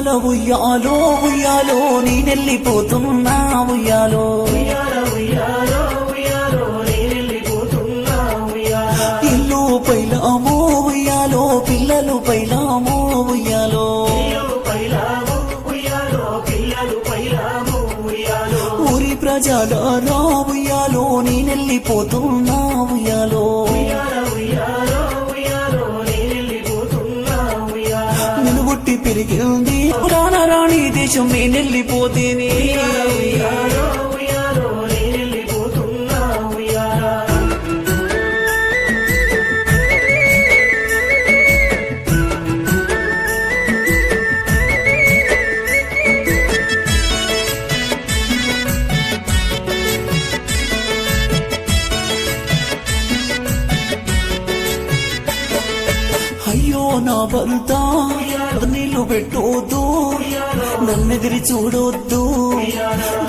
ఉయ్యాలో ఉయ్యాలో ఉయ్యాలో నేనెళ్ళిపోతున్నా ఉయ్యాలో ఇల్లు పైలామో ఉయ్యాలో పిల్లలు పైలామో ఉయ్యాలో ఊరి ప్రజలారా ఉయ్యాలో నేనెళ్ళిపోతున్నా ఉయ్యాలో నిలువుట్టి పెరిగింది రాణి దేశం నేనెళ్ళిపోతేనే అయ్యో నా భర్త నీళ్లు పెట్టొద్దు నన్నెదిరి చూడొద్దు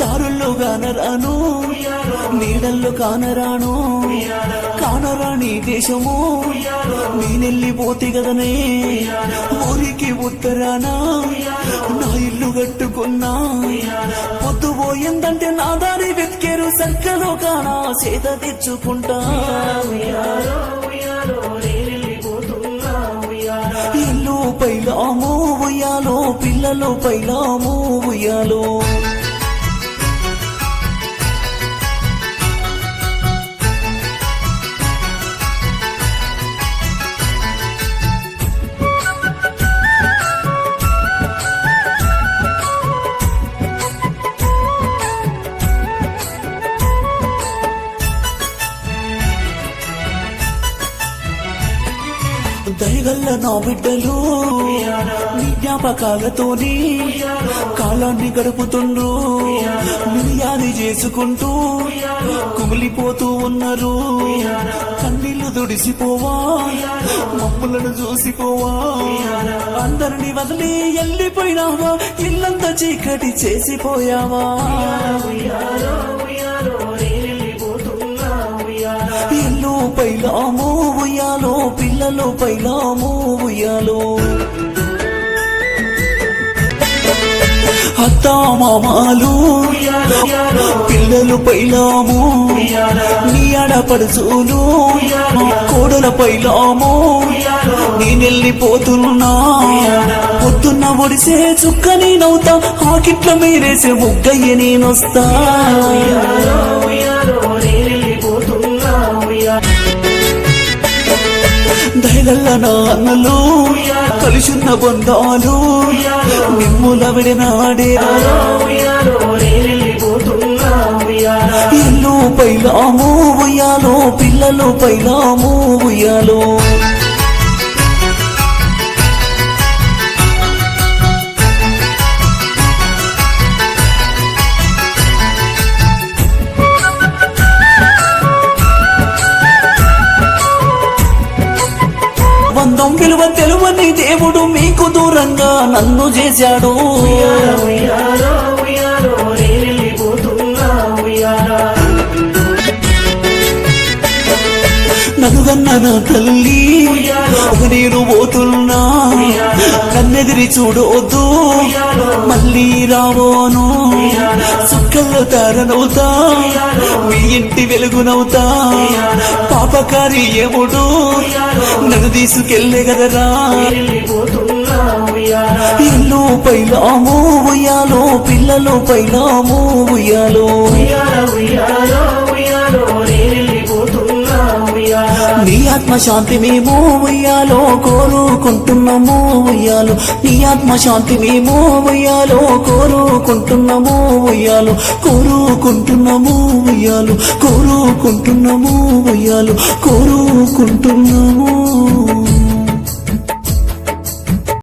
దారుల్లో కానరాను నీడల్లో కానరాను కానరాని దేశము నేనెళ్ళిపోతే కదనే ఊరికి ఉత్తరానా నా ఇల్లు కట్టుకున్నా పొద్దుపోయిందంటే నా దారి వెతికేరు సంఖ్యలో కానా చేత తెచ్చుకుంటా ఇల్లు పైలామో ఉయ్యాలో పిల్లలు పైలామో ఉయ్యాలో దయగల్ల నా బిడ్డలు నీ జ్ఞాపకాలతోని కాలాన్ని గడుపుతుండ్రు మిరియాది చేసుకుంటూ కుమిలిపోతూ ఉన్నారు కన్నీళ్లు దుడిసిపోవా మమ్ములను చూసిపోవా అందరిని వదిలి వెళ్ళిపోయినావా ఇల్లంతా చీకటి చేసిపోయావా ఇల్లు పైలామో ఉయ్యాలో పిల్లలు పైలామో ఉయ్యాలో అత్తా మామాలు పిల్లలు పైలాము నీ ఆడపడుచులు కోడల పైలాము నేనెళ్ళిపోతున్నా పొద్దున్న ఒడిసే చుక్కని నవ్వుతా ఆకిట్ల మీరేసే ముగ్గయ్య నేనొస్తా దయగల్ల నాన్నలు కలిసున్న బంధాలు మిమ్ముల విడనాడే ఇల్లు పైలామో ఉయ్యాలో పిల్లలు పైలామో ఉయ్యాలో బంధం విలువ తెలువని దేవుడు మీకు దూరంగా నన్ను చేశాడు నన్నుగన్న నా తల్లి నేను పోతున్నా నన్నెదిరి చూడొద్దు మళ్ళీ రావోను సుక్కల్లో తారనవుతా మీ ఇంటి వెలుగునవుతా పాపకారి యముడు నన్ను తీసుకెళ్ళే కదరా ఇల్లు పైలామో ఉయ్యాలో పిల్లలు పైలామో ఉయ్యాలో నీ ఆత్మశాంతి మేము ఉయ్యాలో కోరుకుంటున్నాము ఉయ్యాలో నీ ఆత్మశాంతి మేము ఉయ్యాలో కోరుకుంటున్నాము ఉయ్యాలో కోరుకుంటున్నాము ఉయ్యాలో కోరుకుంటున్నాము ఉయ్యాలో కోరుకుంటున్నాము